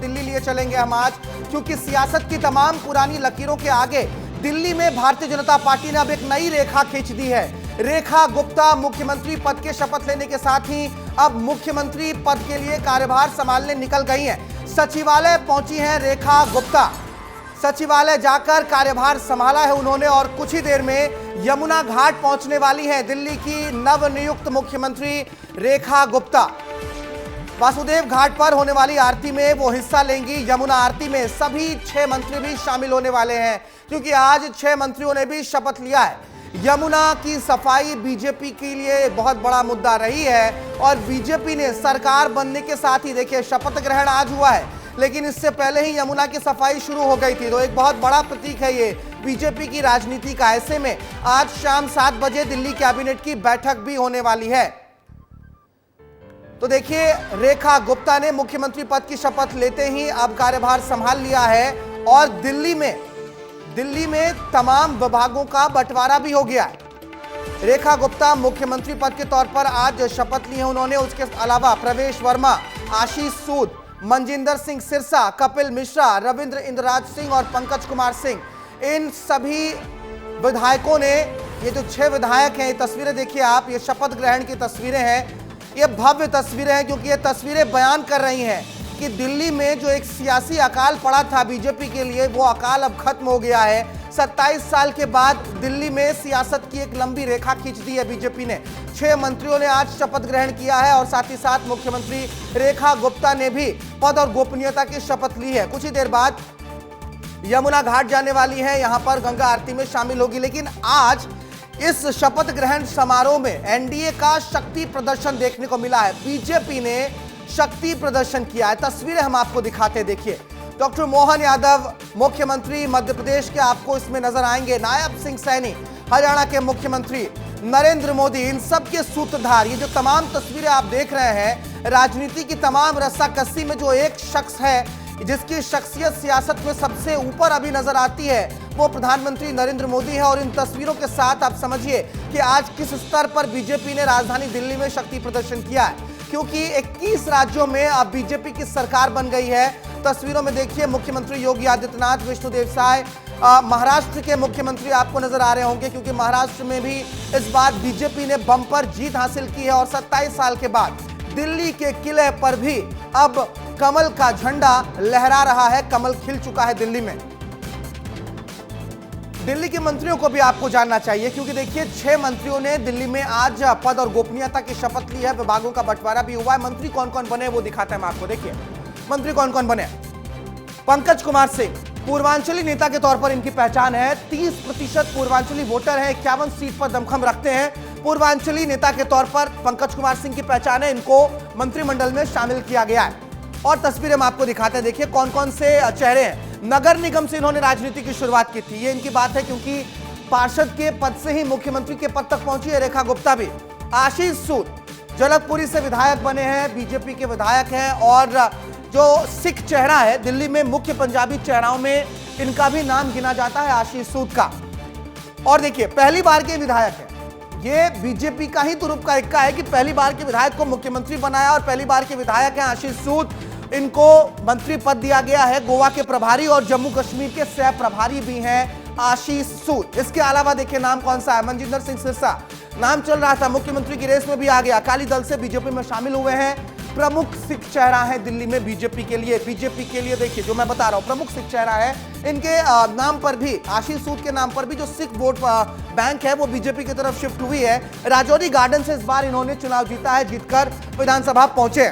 दिल्ली लिए चलेंगे हम आज, क्योंकि सियासत की तमाम पुरानी लकीरों के आगे दिल्ली में भारतीय जनता पार्टी ने अब एक नई रेखा खींच दी है। रेखा गुप्ता मुख्यमंत्री पद के शपथ लेने के साथ ही अब मुख्यमंत्री पद के लिए कार्यभार संभालने निकल गई हैं। सचिवालय पहुंची हैं रेखा गुप्ता। सचिवालय जाकर कार्यभार संभाला है उन्होंने और कुछ ही देर में यमुना घाट पहुंचने वाली है दिल्ली की नवनियुक्त मुख्यमंत्री रेखा गुप्ता। वासुदेव घाट पर होने वाली आरती में वो हिस्सा लेंगी। यमुना आरती में सभी 6 मंत्री भी शामिल होने वाले हैं, क्योंकि आज 6 मंत्रियों ने भी शपथ लिया है। यमुना की सफाई बीजेपी के लिए बहुत बड़ा मुद्दा रही है और बीजेपी ने सरकार बनने के साथ ही, देखिए, शपथ ग्रहण आज हुआ है, लेकिन इससे पहले ही यमुना की सफाई शुरू हो गई थी। तो एक बहुत बड़ा प्रतीक है ये बीजेपी की राजनीति का। ऐसे में आज शाम 7 बजे दिल्ली कैबिनेट की बैठक भी होने वाली है। तो देखिए, रेखा गुप्ता ने मुख्यमंत्री पद की शपथ लेते ही अब कार्यभार संभाल लिया है और दिल्ली में तमाम विभागों का बंटवारा भी हो गया है। रेखा गुप्ता मुख्यमंत्री पद के तौर पर आज शपथ ली है उन्होंने। उसके अलावा प्रवेश वर्मा, आशीष सूद, मनजिंदर सिंह सिरसा, कपिल मिश्रा, रविंद्र इंद्रराज सिंह और पंकज कुमार सिंह, इन सभी विधायकों ने, ये जो 6 विधायक हैं, ये तस्वीरें देखिए आप, ये शपथ ग्रहण की तस्वीरें हैं। ये भव्य तस्वीरें हैं, क्योंकि ये तस्वीरें बयान कर रही हैं कि दिल्ली में जो एक सियासी अकाल पड़ा था बीजेपी के लिए, वो अकाल अब खत्म हो गया है। 27 साल के बाद दिल्ली में सियासत की एक लंबी रेखा खींच दी है बीजेपी ने। 6 मंत्रियों ने आज शपथ ग्रहण किया है और साथ ही साथ मुख्यमंत्री रेखा गुप्ता ने भी पद और गोपनीयता की शपथ ली है। कुछ ही देर बाद यमुना घाट जाने वाली है, यहां पर गंगा आरती में शामिल होगी। लेकिन आज इस शपथ ग्रहण समारोह में एनडीए का शक्ति प्रदर्शन देखने को मिला है। बीजेपी ने शक्ति प्रदर्शन किया है। तस्वीरें हम आपको दिखाते हैं, देखिए। डॉक्टर मोहन यादव मुख्यमंत्री मध्य प्रदेश के आपको इसमें नजर आएंगे। नायब सिंह सैनी हरियाणा के मुख्यमंत्री, नरेंद्र मोदी, इन सब के सूत्रधार। ये जो तमाम तस्वीरें आप देख रहे हैं, राजनीति की तमाम रस्साकसी में जो एक शख्स है जिसकी शख्सियत सियासत में सबसे ऊपर अभी नजर आती है, वो प्रधानमंत्री नरेंद्र मोदी है। और इन तस्वीरों के साथ आप समझिए कि आज किस स्तर पर बीजेपी ने राजधानी दिल्ली में शक्ति प्रदर्शन किया है, क्योंकि 21 राज्यों में अब बीजेपी की सरकार बन गई है। तस्वीरों में देखिए, मुख्यमंत्री योगी आदित्यनाथ, विष्णुदेव साय, महाराष्ट्र के मुख्यमंत्री आपको नजर आ रहे होंगे, क्योंकि महाराष्ट्र में भी इस बार बीजेपी ने बम्पर जीत हासिल की है। और 27 साल के बाद दिल्ली के किले पर भी अब कमल का झंडा लहरा रहा है, कमल खिल चुका है दिल्ली में। दिल्ली के मंत्रियों को भी आपको जानना चाहिए, क्योंकि देखिए 6 मंत्रियों ने दिल्ली में आज पद और गोपनीयता की शपथ ली है। विभागों का बंटवारा भी हुआ है। मंत्री कौन कौन बने वो दिखाते हैं हम आपको। देखिए मंत्री कौन कौन बने। पंकज कुमार सिंह पूर्वांचली नेता के तौर पर इनकी पहचान है। 30% पूर्वांचली वोटर है, 51 सीट पर दमखम रखते हैं। पूर्वांचली नेता के तौर पर पंकज कुमार सिंह की पहचान है, इनको मंत्रिमंडल में शामिल किया गया है। और तस्वीरें हम आपको दिखाते हैं, देखिए कौन कौन से चेहरे हैं। नगर निगम से इन्होंने राजनीति की शुरुआत की थी, ये इनकी बात है, क्योंकि पार्षद के पद से ही मुख्यमंत्री के पद तक पहुंची है रेखा गुप्ता भी। आशीष सूद जलकपुरी से विधायक बने हैं, बीजेपी के विधायक हैं। और जो सिख चेहरा है दिल्ली में, मुख्य पंजाबी चेहराओं में इनका भी नाम गिना जाता है, आशीष सूद का। और देखिए पहली बार के विधायक है, ये बीजेपी का ही तुरुप का इक्का है कि पहली बार के विधायक को मुख्यमंत्री बनाया और पहली बार के विधायक हैं आशीष सूद। इनको मंत्री पद दिया गया है। गोवा के प्रभारी और जम्मू कश्मीर के सह प्रभारी भी हैं आशीष सूद। इसके अलावा देखिए नाम कौन सा है, मनजिंदर सिंह सिरसा नाम चल रहा था, मुख्यमंत्री की रेस में भी आ गया, अकाली दल से बीजेपी में शामिल हुए हैं। प्रमुख सिख चेहरा है दिल्ली में बीजेपी के लिए देखिए जो मैं बता रहा हूं, प्रमुख सिख चेहरा है। इनके नाम पर भी, आशीष सूद के नाम पर भी जो सिख वोट बैंक है वो बीजेपी की तरफ शिफ्ट हुई है। राजौरी गार्डन से इस बार इन्होंने चुनाव जीता है, जीतकर विधानसभा पहुंचे।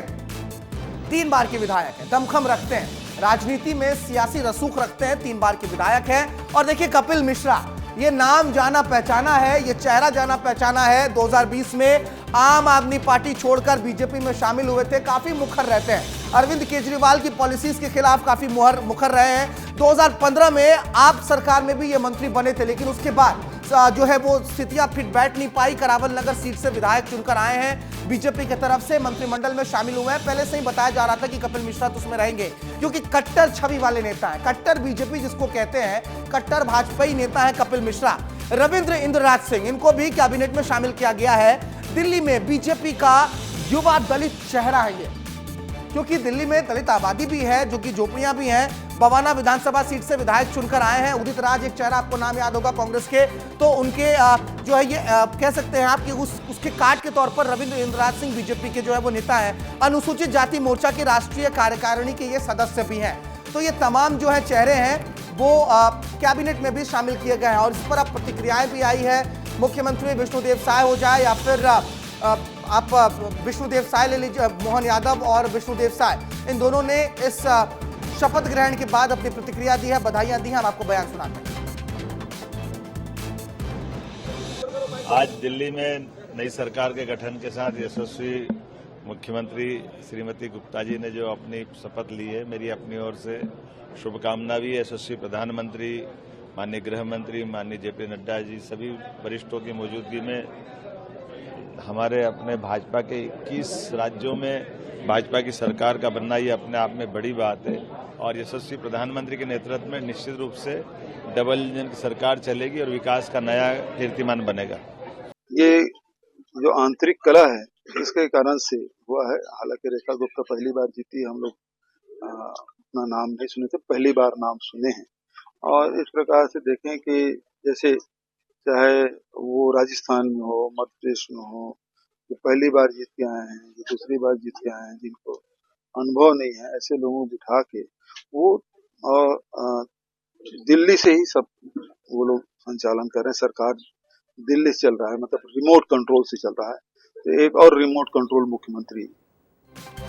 3 बार के विधायक हैं, दमखम रखते हैं, राजनीति में सियासी रसूख रखते हैं, 3 बार के विधायक हैं। और देखिए कपिल मिश्रा, ये नाम जाना पहचाना है, ये चेहरा जाना पहचाना है। 2020 में आम आदमी पार्टी छोड़कर बीजेपी में शामिल हुए थे, काफी मुखर रहते हैं, अरविंद केजरीवाल की पॉलिसीज के खिलाफ काफी मुखर रहे हैं। 2015 में आप सरकार में भी ये मंत्री बने थे, लेकिन उसके बाद जो है वो स्थितियां फिट बैठ नहीं पाई। करावल नगर सीट से विधायक चुनकर आए हैं, बीजेपी की तरफ से मंत्रिमंडल में शामिल हुए हैं। पहले से ही बताया जा रहा था कि कपिल मिश्रा तो उसमें रहेंगे, क्योंकि कट्टर छवि वाले नेता हैं, कट्टर बीजेपी जिसको कहते हैं, कट्टर भाजपाई नेता है कपिल मिश्रा। रविंद्र इंद्रराज सिंह, इनको भी कैबिनेट में शामिल किया गया है। दिल्ली में बीजेपी का युवा दलित चेहरा है ये। क्योंकि दिल्ली में दलित आबादी भी है, जो कि झोपड़ियां भी हैं। बवाना विधानसभा सीट से विधायक चुनकर आए हैं उदित राज, एक चेहरा आपको नाम याद होगा कांग्रेस के, तो उनके जो है ये कह सकते हैं आप कि उसके कार्ड के तौर पर रविंद्र इंद्रराज सिंह बीजेपी के जो है वो नेता है। अनुसूचित जाति मोर्चा के राष्ट्रीय कार्यकारिणी के ये सदस्य भी हैं। तो ये तमाम जो है चेहरे हैं वो कैबिनेट में भी शामिल किए गए हैं और इस पर अब प्रतिक्रियाएं भी आई है। मुख्यमंत्री विष्णुदेव साय हो जाए या फिर आप विष्णुदेव साय ले लीजिए, मोहन यादव और विष्णुदेव साय, इन दोनों ने इस शपथ ग्रहण के बाद अपनी प्रतिक्रिया दी है, बधाइयां दी हैं। हम आपको बयान सुनाते हैं। आज दिल्ली में नई सरकार के गठन के साथ यशस्वी मुख्यमंत्री श्रीमती गुप्ता जी ने जो अपनी शपथ ली है, मेरी अपनी ओर से शुभकामना भी है। यशस्वी प्रधानमंत्री, माननीय गृह मंत्री, माननीय जेपी नड्डा जी, सभी वरिष्ठों की मौजूदगी में हमारे अपने भाजपा के 21 राज्यों में भाजपा की सरकार का बनना ये अपने आप में बड़ी बात है और यशस्वी प्रधानमंत्री के नेतृत्व में निश्चित रूप से डबल इंजन की सरकार चलेगी और विकास का नया कीर्तिमान बनेगा। ये जो आंतरिक कला है इसके कारण से हुआ है। हालांकि रेखा गुप्ता पहली बार जीती, हम लोग अपना नाम नहीं सुने थे, पहली बार नाम सुने हैं। और इस प्रकार से देखें कि जैसे चाहे वो राजस्थान में हो, मध्य प्रदेश में हो, जो पहली बार जीत के आए हैं, जो दूसरी बार जीत के आए हैं, जिनको अनुभव नहीं है, ऐसे लोगों को बिठा के वो दिल्ली से ही सब वो लोग संचालन कर रहे हैं। सरकार दिल्ली से चल रहा है, मतलब रिमोट कंट्रोल से चल रहा है। तो एक और रिमोट कंट्रोल मुख्यमंत्री।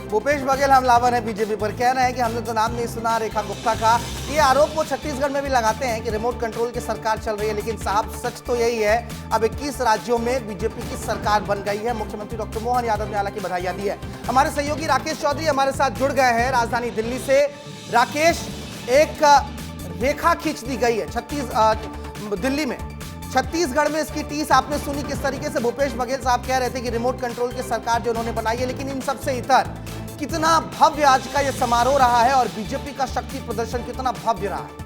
भूपेश बघेल हमलावर है बीजेपी पर, कह रहे हैं कि हमने तो नाम नहीं सुना रेखा गुप्ता का। ये आरोप वो छत्तीसगढ़ में भी लगाते हैं कि रिमोट कंट्रोल की सरकार चल रही है, लेकिन साहब सच तो यही है, अब 21 राज्यों में बीजेपी की सरकार बन गई है। मुख्यमंत्री डॉक्टर मोहन यादव ने हालांकि बधाइयां दी है। हमारे सहयोगी राकेश चौधरी हमारे साथ जुड़ गए हैं राजधानी दिल्ली से। राकेश, एक रेखा खींच दी गई है दिल्ली में, छत्तीसगढ़ में इसकी टीस आपने सुनी किस तरीके से भूपेश बघेल साहब कह रहे थे कि रिमोट कंट्रोल की सरकार जो उन्होंने बनाई है, लेकिन इन सबसे इतर कितना भव्य आज का यह समारोह रहा है और बीजेपी का शक्ति प्रदर्शन कितना भव्य रहा है।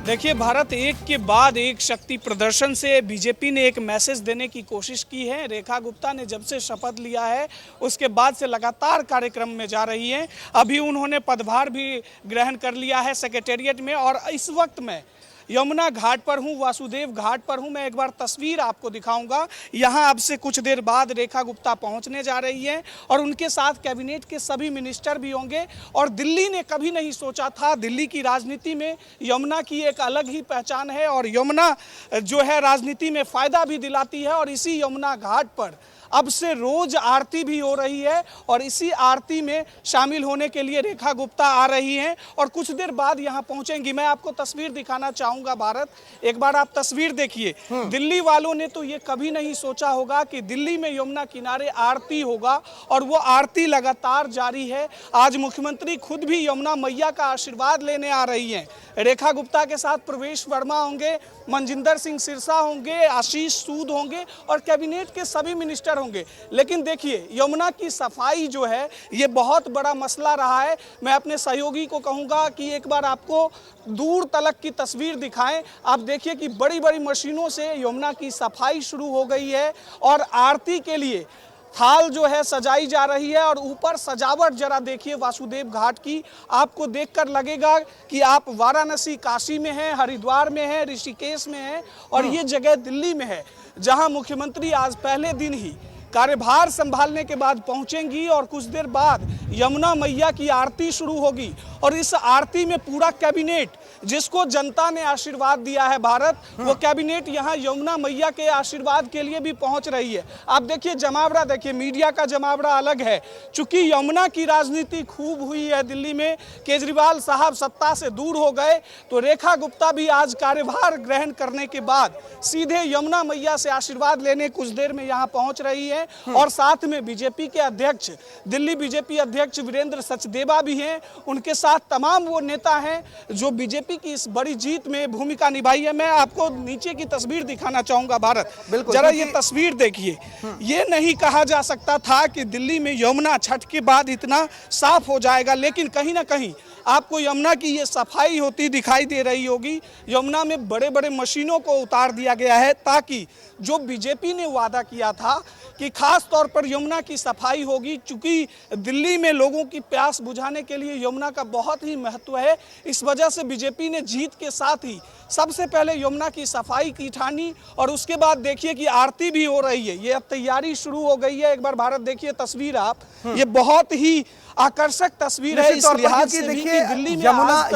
देखिए, भारत एक के बाद एक शक्ति प्रदर्शन से बीजेपी ने एक मैसेज देने की कोशिश की है। रेखा गुप्ता ने जब से शपथ लिया है उसके बाद से लगातार कार्यक्रम में जा रही हैं। अभी उन्होंने पदभार भी ग्रहण कर लिया है सेक्रेटेरिएट में और इस वक्त मैं यमुना घाट पर हूँ, वासुदेव घाट पर हूँ। मैं एक बार तस्वीर आपको दिखाऊंगा। यहाँ अब से कुछ देर बाद रेखा गुप्ता पहुँचने जा रही हैं और उनके साथ कैबिनेट के सभी मिनिस्टर भी होंगे। और दिल्ली ने कभी नहीं सोचा था, दिल्ली की राजनीति में यमुना की एक अलग ही पहचान है और यमुना जो है राजनीति में फ़ायदा भी दिलाती है। और इसी यमुना घाट पर अब से रोज आरती भी हो रही है और इसी आरती में शामिल होने के लिए रेखा गुप्ता आ रही हैं और कुछ देर बाद यहाँ पहुँचेंगी। मैं आपको तस्वीर दिखाना चाहूँगा भारत, एक बार आप तस्वीर देखिए। दिल्ली वालों ने तो ये कभी नहीं सोचा होगा कि दिल्ली में यमुना किनारे आरती होगा और वो आरती लगातार जारी है। आज मुख्यमंत्री खुद भी यमुना मैया का आशीर्वाद लेने आ रही हैं। रेखा गुप्ता के साथ प्रवेश वर्मा होंगे, मनजिंदर सिंह सिरसा होंगे, आशीष सूद होंगे और कैबिनेट के सभी मिनिस्टर होंगे। लेकिन देखिए, यमुना की सफाई जो है ये बहुत बड़ा मसला रहा है। मैं अपने सहयोगी को कहूँगा कि एक बार आपको दूर तलक की तस्वीर दिखाएं। आप देखिए कि बड़ी बड़ी मशीनों से यमुना की सफाई शुरू हो गई है और आरती के लिए थाल जो है सजाई जा रही है। और ऊपर सजावट जरा देखिए वासुदेव घाट की, आपको देखकर लगेगा कि आप वाराणसी काशी में हैं, हरिद्वार में हैं, ऋषिकेश में हैं और ये जगह दिल्ली में है, जहां मुख्यमंत्री आज पहले दिन ही कार्यभार संभालने के बाद पहुंचेंगी और कुछ देर बाद यमुना मैया की आरती शुरू होगी। और इस आरती में पूरा कैबिनेट, जिसको जनता ने आशीर्वाद दिया है भारत, वो कैबिनेट यहाँ यमुना मैया के आशीर्वाद के लिए भी पहुंच रही है। आप देखिए जमावड़ा, देखिए मीडिया का जमावड़ा अलग है। चूंकि यमुना की राजनीति खूब हुई है दिल्ली में, केजरीवाल साहब सत्ता से दूर हो गए, तो रेखा गुप्ता भी आज कार्यभार ग्रहण करने के बाद सीधे यमुना मैया से आशीर्वाद लेने कुछ देर में यहाँ पहुंच रही है। और साथ में बीजेपी के अध्यक्ष, दिल्ली बीजेपी अध्यक्ष वीरेंद्र सचदेवा भी हैं। उनके साथ तमाम वो नेता हैं जो बीजेपी की इस बड़ी जीत में भूमिका निभाई है। मैं आपको नीचे की तस्वीर दिखाना चाहूंगा भारत, जरा ये तस्वीर देखिए। ये नहीं कहा जा सकता था कि दिल्ली में यमुना छठ के बाद इतना साफ हो जाएगा, लेकिन कहीं ना कहीं आपको यमुना की ये सफाई होती दिखाई दे रही होगी। यमुना में बड़े बड़े मशीनों को उतार दिया गया है ताकि जो बीजेपी ने वादा किया था कि खास तौर पर यमुना की सफाई होगी, चूंकि दिल्ली में लोगों की प्यास बुझाने के लिए यमुना का बहुत ही महत्व है, इस वजह से बीजेपी ने जीत के साथ ही सबसे पहले यमुना की सफाई की ठानी और उसके बाद देखिए कि आरती भी हो रही है। ये अब तैयारी शुरू हो गई है। एक बार भारत देखिए तस्वीर आप, ये बहुत ही आकर्षक तस्वीर है इस लिहाज से भी कि दिल्ली में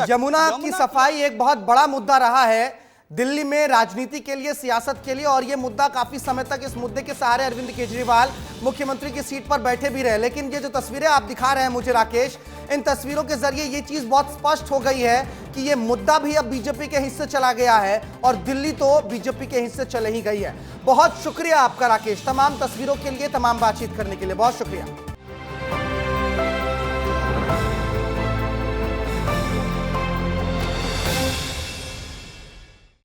यमुना की सफाई एक बहुत बड़ा मुद्दा रहा है दिल्ली में, राजनीति के लिए, सियासत के लिए, और ये मुद्दा काफी समय तक इस मुद्दे के सहारे अरविंद केजरीवाल मुख्यमंत्री की सीट पर बैठे भी रहे। लेकिन ये जो तस्वीरें आप दिखा रहे हैं मुझे राकेश, इन तस्वीरों के जरिए ये चीज बहुत स्पष्ट हो गई है कि ये मुद्दा भी अब बीजेपी के हिस्से चला गया है और दिल्ली तो बीजेपी के हिस्से चले ही गई है। बहुत शुक्रिया आपका राकेश, तमाम तस्वीरों के लिए, तमाम बातचीत करने के लिए बहुत शुक्रिया।